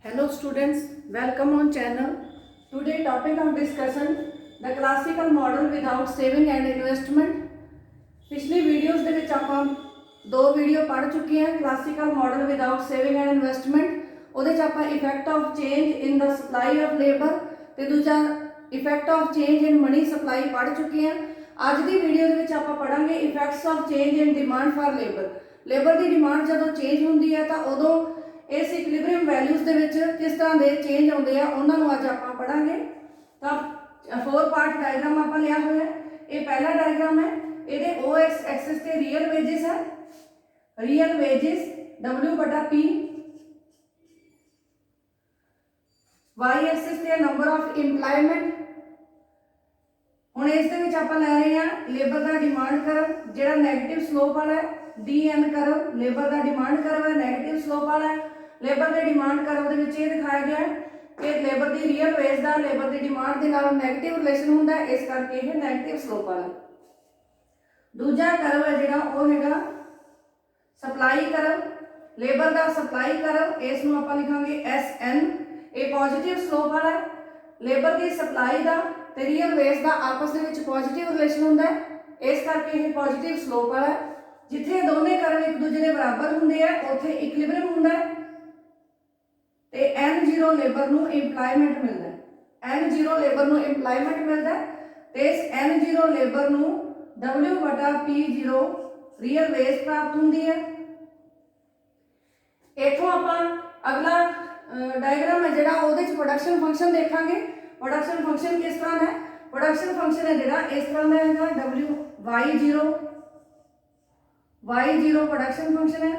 Hello students, welcome on channel. Today topic of discussion the classical model without saving and investment. पिछली videos ਦੇ ਵਿੱਚ ਆਪਾਂ ਦੋ video ਪੜ੍ਹ ਚੁੱਕੇ ਹਾਂ classical model without saving and investment. ਉਹਦੇ ਚ ਆਪਾਂ ਇਫੈਕਟ ਆਫ ਚੇਂਜ ਇਨ ਦਾ ਸਪਲਾਈ ਆਫ ਲੇਬਰ ਤੇ ਦੂਜਾ effect of change in money supply ਪੜ੍ਹ ਚੁੱਕੇ ਹਾਂ। ਅੱਜ ਦੀ ਵੀਡੀਓ ਦੇ ਵਿੱਚ ਆਪਾਂ ਪੜਾਂਗੇ effects of change in demand for labour. Labour ਦੀ ਡਿਮਾਂਡ ਜਦੋਂ ਚੇਂਜ ਹੁੰਦੀ ਹੈ ਤਾਂ ਉਦੋਂ ਇਸ ਇਕੁਇਲਿਬਰੀਅਮ ਵੈਲਿਊਜ਼ ਦੇ ਵਿੱਚ ਕਿਸ ਤਰ੍ਹਾਂ ਦੇ ਚੇਂਜ ਆਉਂਦੇ ਆ ਉਹਨਾਂ ਨੂੰ ਅੱਜ ਆਪਾਂ ਪੜਾਂਗੇ। ਤਾਂ 4 ਪਾਰਟ ਡਾਇਗਰਾਮ ਆਪਾਂ ਲਿਆ ਹੋਇਆ ਹੈ। ਇਹ ਪਹਿਲਾ ਡਾਇਗਰਾਮ ਹੈ। ਇਹਦੇ OX एक्सिस ਤੇ ਰੀਅਲ ਵੇजेस है, ਰੀਅਲ ਵੇजेस W/P, Y एक्सिस ਤੇ ਨੰਬਰ ਆਫ ਇੰਪਲਾਇਮੈਂਟ। ਹੁਣ ਇਸ ਦੇ ਵਿੱਚ ਆਪਾਂ ਲੈ ਰਹੇ ਹਾਂ ਲੇਬਰ ਦਾ ਡਿਮਾਂਡ ਕਰਵ ਜਿਹੜਾ ਨੈਗੇਟਿਵ ਸਲੋਪ ਵਾਲਾ ਹੈ, DN ਕਰਵ। ਲੇਬਰ ਦਾ ਡਿਮਾਂਡ ਕਰਵ ਹੈ ਨੈਗੇਟਿਵ ਸਲੋਪ ਵਾਲਾ ਹੈ। ਲੇਬਰ ਦੇ ਡਿਮਾਂਡ ਕਰਵ ਦੇ ਵਿੱਚ ਇਹ ਦਿਖਾਇਆ ਗਿਆ ਹੈ ਕਿ ਲੇਬਰ ਦੀ ਰੀਅਲ ਵੇਜ ਦਾ ਲੇਬਰ ਦੀ ਡਿਮਾਂਡ ਦੇ ਨਾਲ ਨੈਗੇਟਿਵ ਰਿਲੇਸ਼ਨ ਹੁੰਦਾ ਹੈ, ਇਸ ਕਰਕੇ ਇਹ ਨੈਗੇਟਿਵ ਸਲੋਪ ਵਾਲਾ ਹੈ। दूजा करव है जिहड़ा वो हैगा सप्लाई करव। लेबर का सप्लाई करव इस नूं आपां लिखांगे SN। ये पॉजिटिव स्लोप वाला है। लेबर की सप्लाई का ते रियल वेज का आपस दे विच पॉजिटिव रिलेशन हुंदा है, इस करके ये पॉजिटिव स्लोप वाला है। जिथे दोनों करव एक दूजे के बराबर हुंदे आ उत्थे इक्विलिब्रियम हुंदा है ते N0 लेबर नूं इंप्लायमेंट मिलदा है। N0 लेबर नूं इंप्लायमेंट मिलदा है ते इस N0 लेबर नूं W/P0 रियल वेज प्राप्त होंगी है। इथों आपां अगला डायग्राम है जिहड़ा उहदे च प्रोडक्शन फंक्शन देखांगे। प्रोडक्शन फंक्शन किस तरह है? प्रोडक्शन फंक्शन है जिहड़ा इस तरह का हैगा Y0 प्रोडक्शन फंक्शन है।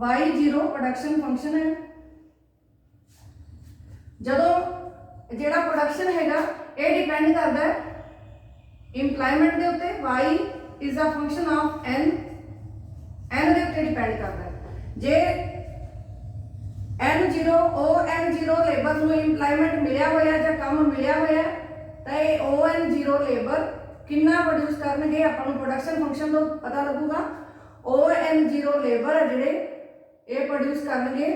Y0 प्रोडक्शन फंक्शन है। जदों जिहड़ा प्रोडक्शन हैगा ये डिपेंड करता है इंप्लायमेंट के उत्ते। Y is a function of N के उत्ते डिपेंड करता है। जे N0 ON0 लेबर को इंप्लायमेंट मिलिया होया या काम मिलिया होया तो ये ON0 लेबर कितना प्रोड्यूस करनगे आपां नूं प्रोडक्शन फंक्शन तो पता लगूगा। ON0 लेबर है जिहड़े ये प्रोड्यूस करनगे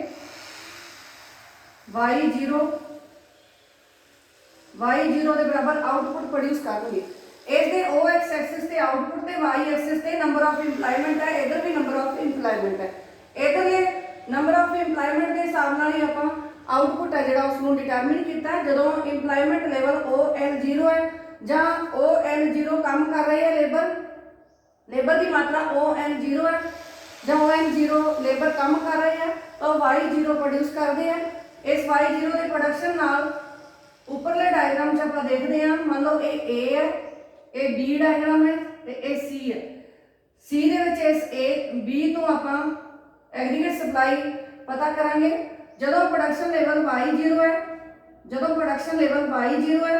Y0 के बराबर आउटपुट प्रोड्यूस करेंगे। इस दे OX एक्सिस ते आउटपुट ते Y एक्सिस ते नंबर ऑफ इंप्लायमेंट है, इधर भी नंबर ऑफ इंप्लायमेंट है। इधरले नंबर ऑफ इंप्लायमेंट के हिसाब नाल ही आपां आउटपुट है जिहड़ा उसनूं डिटरमिन कीता है। जदों इंप्लायमेंट लेवल ON0 है जां ON0 काम कर रही है लेबर की मात्रा ON0 है जां ON0 लेबर काम कर रही है तो Y0 प्रोड्यूस करते हैं। इस Y0 के प्रोडक्शन नाल उपरले डायग्राम च आप देखते हैं, मान लो ये A है, ये B डायग्राम है तो ये C है। C दे विच इस A B तो आप एग्रीगेट सप्लाई पता करांगे। जदों प्रोडक्शन लेवल Y0 है, जदों प्रोडक्शन लेवल Y0 है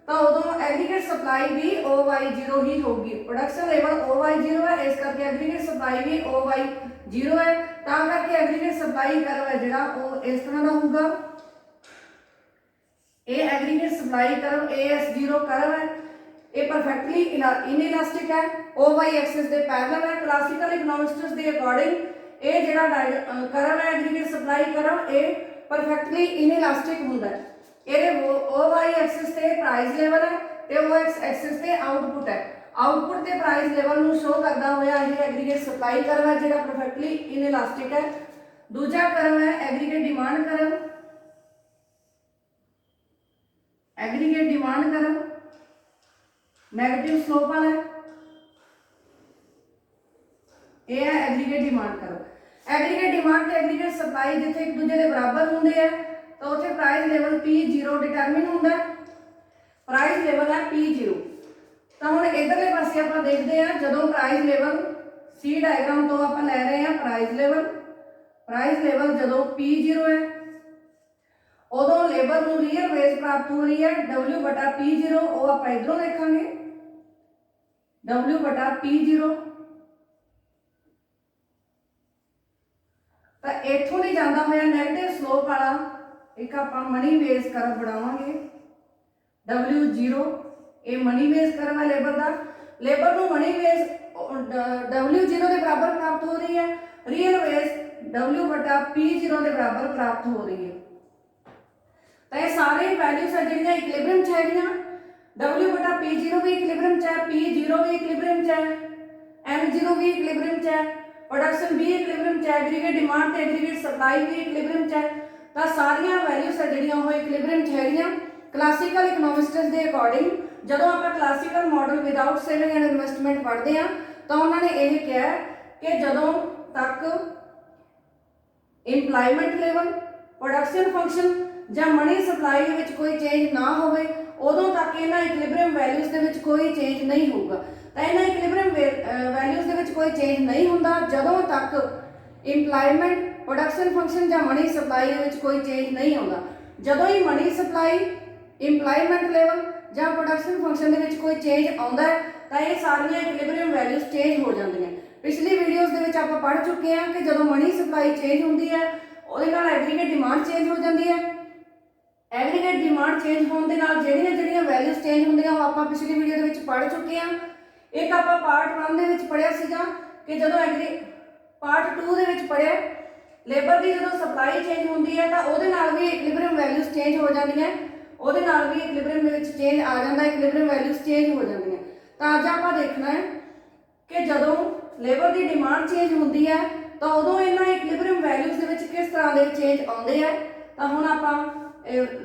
तो उदों एग्रीगेट सप्लाई भी OY0 ही होगी। प्रोडक्शन लेवल OY0 है इस करके एग्रीगेट सप्लाई भी OY0 है। तां करके एग्रीगेट सप्लाई करव है जिहड़ा वो इस तरह का होगा। ये एग्रीगेट सप्लाई करव AS0 करव है, ये परफेक्टली इनइलास्टिक है, OY एक्सिस दे पैरेलल है। क्लासिकल इकोनॉमिस्ट्स दे अकॉर्डिंग ये जिहड़ा करव है एग्रीगेट सप्लाई करव ये परफेक्टली इनइलास्टिक हुंदा है। ये OY एक्सिस ते प्राइस लेवल है ते OX एक्सिस ते आउटपुट है। आउटपुट ते प्राइस लेवल नूं शो करदा होया ये एग्रीगेट सप्लाई करव है जिहड़ा परफेक्टली इनइलास्टिक है। दूजा करव है एग्रीगेट डिमांड करव। एग्रीगेट डिमांड करव नेगेटिव स्लोप वाला है, ये है एग्रीगेट डिमांड करव। एग्रीगेट डिमांड ते एग्रीगेट सप्लाई जिथे एक दूसरे के बराबर होंगे है तो उत्थे प्राइस लेवल P0 डिटरमिन होंदा है। प्राइस लेवल है P0। तो हुण इधरले पासे आपां देखते हैं जदों प्राइस लेवल C डायग्राम तो आपां लै रहे हैं प्राइस लेवल जदों P0 है उदों लेबर नूं रियल वेज प्राप्त हो रही है W/P0। वो आप इधरों लिखांगे W/P0। तो इथों नहीं जाता होया नैगेटिव स्लोप वाला एक आपां मनी वेज करव बनावांगे W0। ये मनी वेज करव है लेबर का। लेबर नूं मनी वेज W0 के बराबर प्राप्त हो रही है। रियल वेज W बटा P0 के बराबर प्राप्त हो रही है। तो ये सारे वैल्यूज है जिहड़ियां इक्विलिब्रियम च हैगियां। W बटा P0 भी इक्विलिब्रियम च है, P0 भी इक्विलिब्रियम च है, M0 भी इक्विलिब्रियम च है, प्रोडक्शन भी इक्विलिब्रियम च है, एग्रीगेट डिमांड ते एग्रीगेट सप्लाई भी इक्विलिब्रियम च है। तो सारियां वैल्यूज है जिहड़ियां वो इक्विलिब्रियम च हैगियां। क्लासिकल इकोनॉमिस्ट्स के अकॉर्डिंग जदों आपां classical model without saving and investment पढ़ते हैं तो उन्होंने यह कहा कि जदों तक इंप्लायमेंट लेवल, प्रोडक्शन फंक्शन या मनी सप्लाई विच कोई चेंज ना होवे उदों तक इन्हां इक्विलिब्रियम वैल्यूज़ दे विच कोई चेंज नहीं होगा। तो इन्हां इक्विलिब्रियम वैल्यूज़ दे विच कोई चेंज नहीं हुंदा जदों तक इंप्लायमेंट, प्रोडक्शन फंक्शन या मनी सप्लाई दे विच कोई चेंज नहीं आउंदा। जदों ही मनी सप्लाई, इंप्लायमेंट लेवल या प्रोडक्शन फंक्शन दे विच कोई चेंज आउंदा है तो ये सारियां इक्विलिब्रियम वैल्यूज़ चेंज हो जांदियां। पिछली वीडियोज़ दे विच आपां पढ़ चुके हैं कि जदों मनी सप्लाई चेंज हुंदी है उहदे नाल एग्रीगेट डिमांड चेंज हो जाती है। एग्रीगेट डिमांड चेंज होने दे नाल जिहड़ियां वैल्यूज़ चेंज होंदियां वो आपां पिछली वीडियो दे विच पढ़ चुके हैं। एक आपां पार्ट 1 दे विच पढ़िया सीगा कि जदों पार्ट 2 दे विच पढ़िया लेबर की जदों सप्लाई चेंज होंदी है तो उहदे नाल भी इक्विलिब्रियम वैल्यूज़ चेंज हो जांदियां, उहदे नाल भी इक्विलिब्रियम दे विच चेंज आ जांदा, इक्विलिब्रियम वैल्यूज़ चेंज हो जांदियां। तो अज आपां देखना है कि जदों लेबर की डिमांड चेंज होंदी है तो उदों इन्हां इक्विलिब्रियम वैल्यूज़ दे विच किस तरह के चेंज आउंदे हैं। तो हुण आपां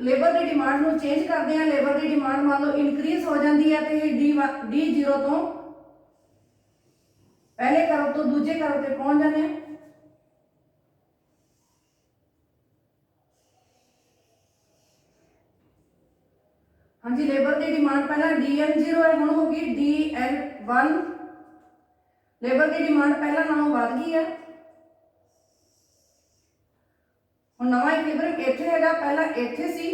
लेबर की डिमांड नूं चेंज करते हैं। लेबर की डिमांड मान लो इनक्रीज हो जाती है तो D0 तो पहले करव तो दूजे करव पे पहुंच जाते हैं। हाँ जी, लेबर की डिमांड पहला DN0 है, हुण होगी DN1। लेबर की डिमांड पहला नालों वध गई है। हुण नवां इक्विलिब्रियम इत्थे हैगा, पहला इत्थे सी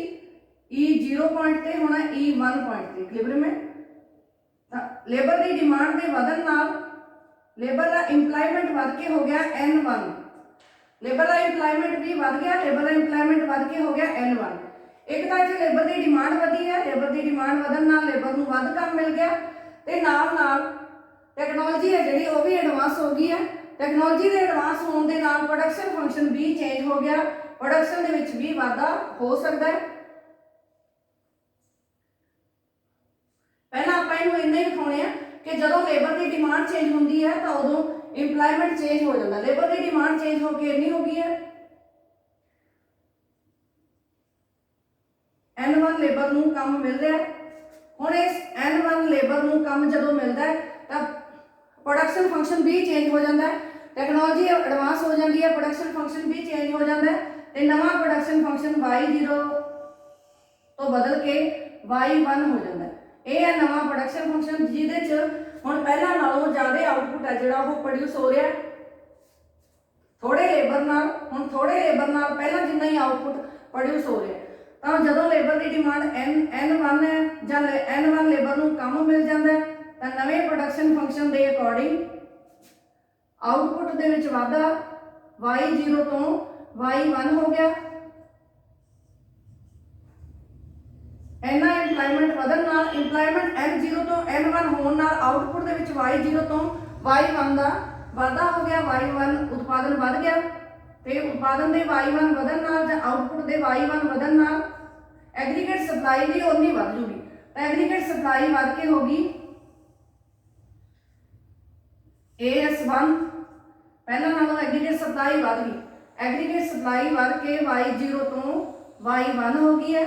E0 पॉइंट ते, हुण E1 पॉइंट ते इक्विलिब्रियम है। तो लेबर की डिमांड के वधन नाल लेबर का इंप्लायमेंट वध के हो गया N1। लेबर का इंप्लायमेंट भी वध गया, लेबर का इंप्लायमेंट वध के हो गया N1। एक तो इत्थे लेबर की डिमांड वधी है, लेबर की डिमांड वधन नाल लेबर नूं वध काम मिल गया ते नाल नाल टैक्नोलॉजी है जिहड़ी वो भी एडवांस हो गई है। टैक्नोलॉजी के एडवांस होने के नाल प्रोडक्शन फंक्शन भी चेंज हो गया, प्रोडक्शन दे विच भी वाधा हो सकता है। पहला आपां इहनूं इन्ना ही दिखाउणे आ कि जदों लेबर की डिमांड चेंज होंदी है तो उदों इंप्लायमेंट चेंज हो जाता। लेबर की डिमांड चेंज होकर इन्नी हो गई है, N1 लेबर नूं काम मिल रहा है। हुण इस N1 लेबर नूं काम जदों मिलता है तो प्रोडक्शन फंक्शन भी चेंज हो जाता है, टैक्नोलॉजी एडवांस हो जाती है, प्रोडक्शन फंक्शन भी चेंज हो जाता है तो नवा प्रोडक्शन फंक्शन Y0 तो बदल के Y1 हो जाता है। यह है नवा प्रोडक्शन फंक्शन जिहदे च हुण पहला नालों ज़्यादा आउटपुट है जिहड़ा वो प्रोड्यूस हो रहा है थोड़े लेबर नाल। हुण थोड़े लेबर नाल पहला जिन्ना ही आउटपुट प्रोड्यूस हो रहा है तो जदों लेबर की डिमांड N1 है जां N1 लेबर नूं काम मिल जाता है तो नवे प्रोडक्शन फंक्शन के अकॉर्डिंग आउटपुट दे विच वाधा Y0 तो Y1 हो गया। इन्ना इंप्लायमेंट वधन नाल इंप्लायमेंट N0 तो N1 होने नाल आउटपुट दे विच Y0 तो Y1 का वाधा हो गया। Y1 उत्पादन वध गया तो उत्पादन के Y1 वधन नाल जां आउटपुट के Y1 वधन नाल एग्रीगेट सप्लाई भी उन्नी वध जूगी। तो एग्रीगेट सप्लाई वध के होगी AS1, पहला नालों एग्रीगेट सप्लाई वध गई। एग्रीगेट सप्लाई वध के Y0 तो Y1 हो गई है।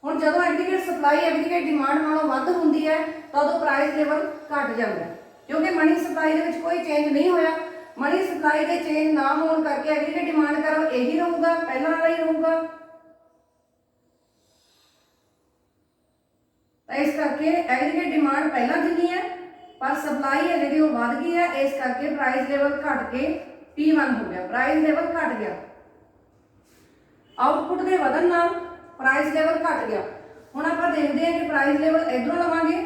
हुण जदों एग्रीगेट सप्लाई एग्रीगेट डिमांड नालों वध हुंदी है तो उदों प्राइस लेवल घट जाता है क्योंकि मनी सप्लाई दे विच कोई चेंज नहीं होया। मनी सप्लाई के चेंज ना होने करके एग्रीगेट डिमांड करव यही रहूगा, पहला वाला ही रहूगा। तो इस करके एग्रीगेट डिमांड पहला जिन्नी है पर सप्लाई है जी वध गई है, इस करके प्राइस लेवल घट के P1 हो गया, प्राइस लेवल घट गया। आउटपुट के वधन नाल प्राइस लेवल घट गया। हुण आपां देखते हैं कि प्राइस लेवल इधरों लवांगे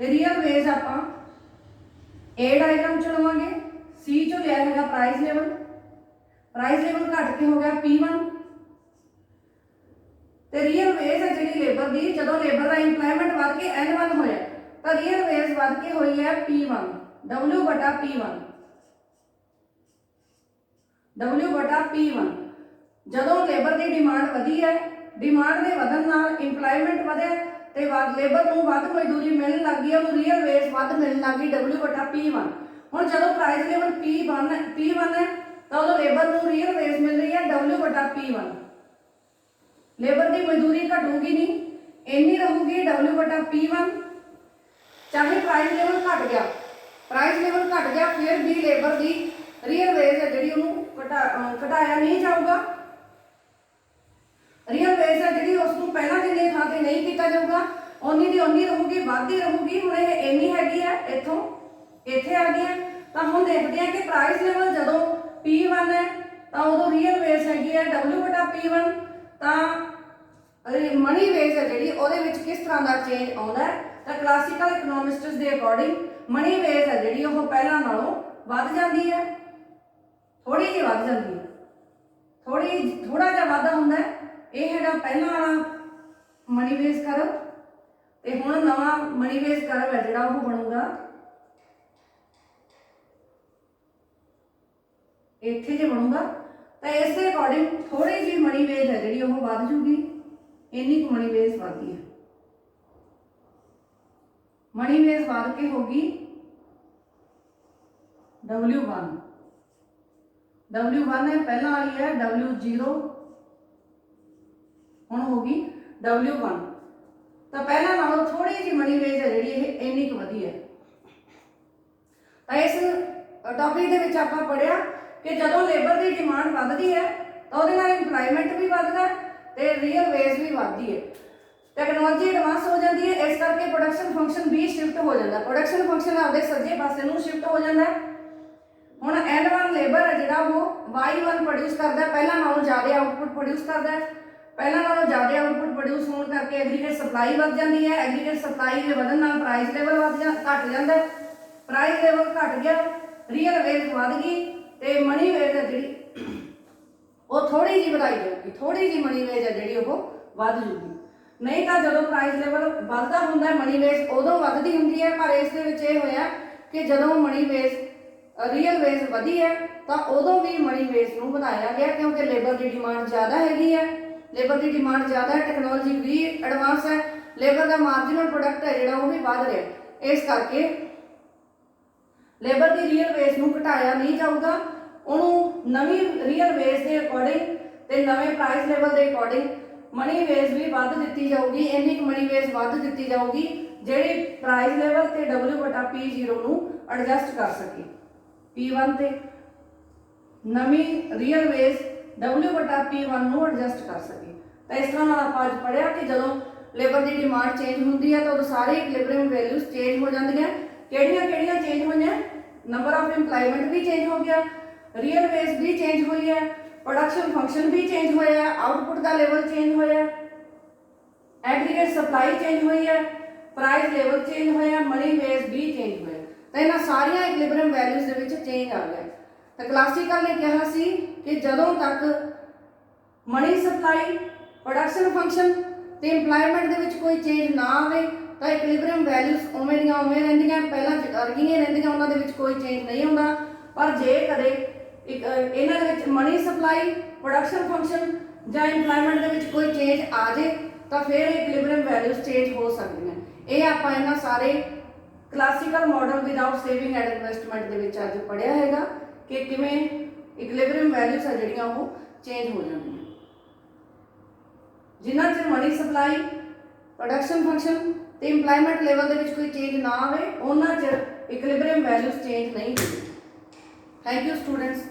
रियल वेज आपां A डायग्राम चो लवांगे, C चो लिया है प्राइस लेवल घट के हो गया P1 तो रियल वेज है जी लेबर की जदों लेबर का इंप्लायमेंट वध के N1 होया तो रियल वेज वध के हुई है P1 W बटा P1। W बटा P1। ਜਦੋਂ ਲੇਬਰ ਦੀ ਡਿਮਾਂਡ ਵਧੀ ਹੈ, ਡਿਮਾਂਡ ਦੇ ਵਧਣ ਨਾਲ ਇੰਪਲਾਇਮੈਂਟ ਵਧਿਆ ਤੇ ਲੇਬਰ ਨੂੰ ਵੱਧ ਮਜ਼ਦੂਰੀ ਮਿਲਣ ਲੱਗ ਗਈ, ਉਹਨੂੰ ਰੀਅਲ ਵੇਜ ਵੱਧ ਮਿਲਣ ਲੱਗ ਗਈ W ਬਟਾ P1। ਹੁਣ ਜਦੋਂ ਪ੍ਰਾਈਸ ਲੈਵਲ P1 ਹੈ ਤਾਂ ਉਦੋਂ ਲੇਬਰ ਨੂੰ ਰੀਅਲ ਵੇਜ ਮਿਲ ਰਹੀ ਹੈ W ਬਟਾ P1। ਲੇਬਰ ਦੀ ਮਜ਼ਦੂਰੀ ਘਟੂਗੀ ਨਹੀਂ, ਇੰਨੀ ਰਹੂਗੀ W ਬਟਾ P1। ਚਾਹੇ ਪ੍ਰਾਈਸ ਲੈਵਲ ਘਟ ਗਿਆ, ਫਿਰ ਵੀ ਲੇਬਰ ਦੀ ਰੀਅਲ ਵੇਜ ਹੈ ਜਿਹੜੀ ਉਹਨੂੰ ਘਟਾਇਆ ਨਹੀਂ ਜਾਊਗਾ। ਰੀਅਲ ਵੇਜ ਹੈ ਜਿਹੜੀ ਉਸ ਨੂੰ ਪਹਿਲਾਂ ਜਿੰਨੇ ਥਾਂ ਤੇ ਨਹੀਂ ਕੀਤਾ ਜਾਊਗਾ, ਓਨੀ ਦੀ ਓਨੀ ਰਹੂਗੀ, ਵੱਧਦੀ ਰਹੂਗੀ। ਹੁਣ ਇਹ ਇੰਨੀ ਹੈਗੀ ਹੈ, ਇੱਥੋਂ ਇੱਥੇ ਆ ਗਈ ਹੈ। ਤਾਂ ਹੁਣ ਦੇਖਦੇ ਹਾਂ ਕਿ ਪ੍ਰਾਈਸ ਲੈਵਲ ਜਦੋਂ P1 ਹੈ ਤਾਂ ਉਦੋਂ ਰੀਅਲ ਵੇਜ ਹੈਗੀ ਹੈ W ਬਟਾ P1। ਤਾਂ ਮਨੀ ਵੇਜ ਹੈ ਜਿਹੜੀ ਉਹਦੇ ਵਿੱਚ ਕਿਸ ਤਰ੍ਹਾਂ ਦਾ ਚੇਂਜ ਆਉਂਦਾ ਹੈ, ਤਾਂ ਕਲਾਸੀਕਲ ਇਕਨੋਮਿਸਟਸ ਦੇ ਅਕੋਰਡਿੰਗ ਮਨੀ ਵੇਜ ਹੈ ਜਿਹੜੀ ਉਹ ਪਹਿਲਾਂ ਨਾਲੋਂ ਵੱਧ ਜਾਂਦੀ ਹੈ, ਥੋੜੀ ਜਿਹੀ ਵੱਧ ਜਾਂਦੀ ਹੈ, ਥੋੜਾ ਜਿਹਾ ਵਾਧਾ ਹੁੰਦਾ ਹੈ। ਇਹ ਹੈਗਾ ਪਹਿਲਾਂ ਵਾਲਾ ਮਨੀ ਵੇਜ ਕਰਵ ਤੇ ਹੁਣ ਨਵਾਂ ਮਨੀ ਵੇਜ ਕਰਵ ਹੈ ਜਿਹੜਾ ਉਹ ਬਣੂਗਾ ਇੱਥੇ ਜੇ ਬਣੂਗਾ। ਤਾਂ ਇਸ ਦੇ ਅਕੋਰਡਿੰਗ ਥੋੜੀ ਜਿਹੀ ਮਨੀ ਵੇਜ ਹੈ ਜਿਹੜੀ ਉਹ ਵੱਧ ਜੂਗੀ, ਇੰਨੀ ਕੁ ਮਨੀ ਵੇਜ ਵੱਧਦੀ ਹੈ। ਮਨੀ ਵੇਜ ਵੱਧ ਕੇ ਹੋਗੀ W1 ਹੈ, ਪਹਿਲਾਂ ਵਾਲੀ ਹੈ W0, ਹੁਣ ਹੋਗੀ W1। ਤਾਂ ਪਹਿਲਾਂ ਨਾਲੋਂ ਥੋੜੀ ਜਿਹੀ ਮਨੀ ਵੇਜ ਹੈ ਜਿਹੜੀ ਇਹ ਇੰਨੀ ਕੁ ਵਧੀ ਹੈ। ਤਾਂ ਇਸ ਟੌਪਿਕ ਦੇ ਵਿੱਚ ਆਪਾਂ ਪੜ੍ਹਿਆ ਕਿ ਜਦੋਂ ਲੇਬਰ ਦੀ ਡਿਮਾਂਡ ਵੱਧਦੀ ਹੈ ਤਾਂ ਉਹਦੇ ਨਾਲ ਇੰਪਲਾਇਮੈਂਟ ਵੀ ਵੱਧਦਾ ਤੇ ਰੀਅਲ ਵੇਜ ਵੀ ਵੱਧਦੀ ਹੈ। ਟੈਕਨੋਲੋਜੀ ਐਡਵਾਂਸ ਹੋ ਜਾਂਦੀ ਹੈ, ਇਸ ਕਰਕੇ ਪ੍ਰੋਡਕਸ਼ਨ ਫੰਕਸ਼ਨ ਵੀ ਸ਼ਿਫਟ ਹੋ ਜਾਂਦਾ। ਪ੍ਰੋਡਕਸ਼ਨ ਫੰਕਸ਼ਨ ਆਪਦੇ ਸੱਜੇ ਪਾਸੇ ਨੂੰ ਸ਼ਿਫਟ ਹੋ ਜਾਂਦਾ। ਹੁਣ N1 ਲੇਬਰ ਹੈ ਜਿਹੜਾ ਉਹ Y1 ਪ੍ਰੋਡਿਊਸ ਕਰਦਾ, ਪਹਿਲਾਂ ਨਾਲੋਂ ਜ਼ਿਆਦਾ ਆਊਟਪੁੱਟ ਪ੍ਰੋਡਿਊਸ ਕਰਦਾ। ਪਹਿਲਾਂ ਨਾਲੋਂ ਜ਼ਿਆਦਾ ਆਊਟਪੁੱਟ ਪ੍ਰੋਡਿਊਸ ਹੋਣ ਕਰਕੇ ਐਗਰੀਗੇਟ ਸਪਲਾਈ ਵੱਧ ਜਾਂਦੀ ਹੈ। ਐਗਰੀਗੇਟ ਸਪਲਾਈ ਦੇ ਵਧਣ ਨਾਲ ਪ੍ਰਾਈਸ ਲੈਵਲ ਘਟ ਜਾਂਦਾ। ਪ੍ਰਾਈਸ ਲੈਵਲ ਘਟ ਗਿਆ, ਰੀਅਲ ਵੇਜ ਵੱਧ ਗਈ ਤੇ ਮਨੀ ਵੇਜ ਹੈ ਜਿਹੜੀ ਉਹ ਥੋੜੀ ਜਿਹੀ ਵਧਾਈ ਜਾਊਗੀ, ਥੋੜੀ ਜਿਹੀ ਮਨੀ ਵੇਜ ਹੈ ਜਿਹੜੀ ਉਹ ਵੱਧ ਜੂਗੀ। ਨਹੀਂ ਤਾਂ ਜਦੋਂ ਪ੍ਰਾਈਸ ਲੈਵਲ ਵੱਧਦਾ ਹੁੰਦਾ ਮਨੀ ਵੇਜ ਉਦੋਂ ਵੱਧਦੀ ਹੁੰਦੀ ਹੈ। ਪਰ ਇਸ ਦੇ ਵਿੱਚ ਇਹ ਹੋਇਆ ਕਿ ਜਦੋਂ ਮਨੀ ਵੇਜ ਰੀਅਲ ਵੇਜ ਵਧੀ ਹੈ ਤਾਂ ਉਦੋਂ ਵੀ ਮਨੀ ਵੇਜ ਨੂੰ ਵਧਾਇਆ ਗਿਆ, ਕਿਉਂਕਿ ਲੇਬਰ ਦੀ ਡਿਮਾਂਡ ਜ਼ਿਆਦਾ ਹੈਗੀ ਹੈ। ਲੇਬਰ ਦੀ ਡਿਮਾਂਡ ਜ਼ਿਆਦਾ ਹੈ, ਟੈਕਨੋਲੋਜੀ ਵੀ ਐਡਵਾਂਸ ਹੈ, ਲੇਬਰ ਦਾ ਮਾਰਜਨਲ ਪ੍ਰੋਡਕਟ ਹੈ ਜਿਹੜਾ ਉਹ ਵੀ ਵੱਧ ਰਿਹਾ। ਇਸ ਕਰਕੇ ਲੇਬਰ ਦੀ ਰੀਅਲ ਵੇਜ ਨੂੰ ਘਟਾਇਆ ਨਹੀਂ ਜਾਊਗਾ, ਉਹਨੂੰ ਨਵੀਂ ਰੀਅਲ ਵੇਜ ਦੇ ਅਕੋਰਡਿੰਗ ਤੇ ਨਵੇਂ ਪ੍ਰਾਈਸ ਲੈਵਲ ਦੇ ਅਕੋਰਡਿੰਗ ਮਨੀ ਵੇਜ ਵੀ ਵੱਧ ਦਿੱਤੀ ਜਾਊਗੀ। ਇੰਨੀ ਕੁ ਮਨੀ ਵੇਜ ਵੱਧ ਦਿੱਤੀ ਜਾਊਗੀ ਜਿਹੜੀ ਪ੍ਰਾਈਸ ਲੈਵਲ ਤੇ W ਬਟਾ P0 ਨੂੰ ਐਡਜਸਟ ਕਰ ਸਕੇ। P1 ਤੇ ਨਵੀਂ ਰੀਅਲ ਵੇਜ W ਬਟਾ P1 ਨੂੰ ਐਡਜਸਟ ਕਰ ਸਕੇ। ਤਾਂ ਇਸ ਤਰ੍ਹਾਂ ਨਾਲ ਆਪਾਂ ਅੱਜ ਪੜ੍ਹਿਆ ਕਿ ਜਦੋਂ ਲੇਬਰ ਦੀ ਡਿਮਾਂਡ ਚੇਂਜ ਹੁੰਦੀ ਹੈ ਤਾਂ ਉਦੋਂ ਸਾਰੇ ਇਕੁਇਲਿਬਰੀਅਮ ਵੈਲਿਊਜ਼ ਚੇਂਜ ਹੋ ਜਾਂਦੀਆਂ। ਕਿਹੜੀਆਂ ਚੇਂਜ ਹੋਈਆਂ? ਨੰਬਰ ਆਫ ਇੰਪਲਾਇਮੈਂਟ ਵੀ ਚੇਂਜ ਹੋ ਗਿਆ, ਰੀਅਲ ਵੇਜ ਵੀ ਚੇਂਜ ਹੋਈ ਹੈ, ਪ੍ਰੋਡਕਸ਼ਨ ਫੰਕਸ਼ਨ ਵੀ ਚੇਂਜ ਹੋਇਆ, ਆਊਟਪੁੱਟ ਦਾ ਲੈਵਲ ਚੇਂਜ ਹੋਇਆ, ਐਗਰੀਗੇਟ ਸਪਲਾਈ ਚੇਂਜ ਹੋਈ ਹੈ, ਪ੍ਰਾਈਸ ਲੈਵਲ ਚੇਂਜ ਹੋਇਆ, ਮਨੀ ਵੇਜ ਵੀ ਚੇਂਜ ਹੋਇਆ। ਤਾਂ ਇਹਨਾਂ ਸਾਰੀਆਂ ਇਕੁਇਲਿਬਰੀਅਮ ਵੈਲਿਊਜ਼ ਦੇ ਵਿੱਚ ਚੇਂਜ ਆ ਗਿਆ। ਤਾਂ ਕਲਾਸੀਕਲ ਨੇ ਕਿਹਾ ਸੀ ਕਿ ਜਦੋਂ ਤੱਕ ਮਨੀ ਸਪਲਾਈ, ਪ੍ਰੋਡਕਸ਼ਨ ਫੰਕਸ਼ਨ ਤੇ ਇੰਪਲਾਇਮੈਂਟ ਦੇ ਵਿੱਚ ਕੋਈ ਚੇਂਜ ਨਾ ਆਵੇ ਤਾਂ ਇਕੁਇਲਿਬਰੀਅਮ ਵੈਲਿਊਜ਼ ਉਵੇਂ ਦੀਆਂ ਉਵੇਂ ਰਹਿੰਦੀਆਂ, ਪਹਿਲਾਂ ਵਰਗੀਆਂ ਰਹਿੰਦੀਆਂ, ਉਹਨਾਂ ਦੇ ਵਿੱਚ ਕੋਈ ਚੇਂਜ ਨਹੀਂ ਹੁੰਦਾ। ਪਰ ਜੇ ਕਦੇ ਇਹਨਾਂ ਦੇ ਵਿੱਚ ਮਨੀ ਸਪਲਾਈ, ਪ੍ਰੋਡਕਸ਼ਨ ਫੰਕਸ਼ਨ ਜਾਂ ਇੰਪਲਾਇਮੈਂਟ ਦੇ ਵਿੱਚ ਕੋਈ ਚੇਂਜ ਆ ਜੇ ਤਾਂ ਫਿਰ ਇਕੁਇਲਿਬਰੀਅਮ ਵੈਲਿਊਜ਼ ਚੇਂਜ ਹੋ ਸਕਦੀਆਂ। ਇਹ ਆਪਾਂ ਇਹਨਾਂ ਸਾਰੇ classical model without saving and investment ਦੇ ਵਿੱਚ ਅੱਜ ਪੜ੍ਹਿਆ ਹੈਗਾ ਕਿ ਕਿਵੇਂ ਇਕੁਇਲਿਬਰੀਅਮ ਵੈਲਿਊਜ਼ ਆ ਜਿਹੜੀਆਂ ਉਹ ਚੇਂਜ ਹੋ ਜਾਂਦੀਆਂ। ਜਿੰਨਾ ਚਿਰ ਮਨੀ ਸਪਲਾਈ, ਪ੍ਰੋਡਕਸ਼ਨ ਫੰਕਸ਼ਨ ਤੇ ਇੰਪਲਾਇਮੈਂਟ ਲੈਵਲ ਦੇ ਵਿੱਚ ਕੋਈ ਚੇਂਜ ਨਾ ਆਵੇ ਉਹਨਾਂ ਚਿਰ ਇਕੁਇਲਿਬਰੀਅਮ ਵੈਲਿਊਜ਼ ਚੇਂਜ ਨਹੀਂ ਹੁੰਦੀ। Thank you students.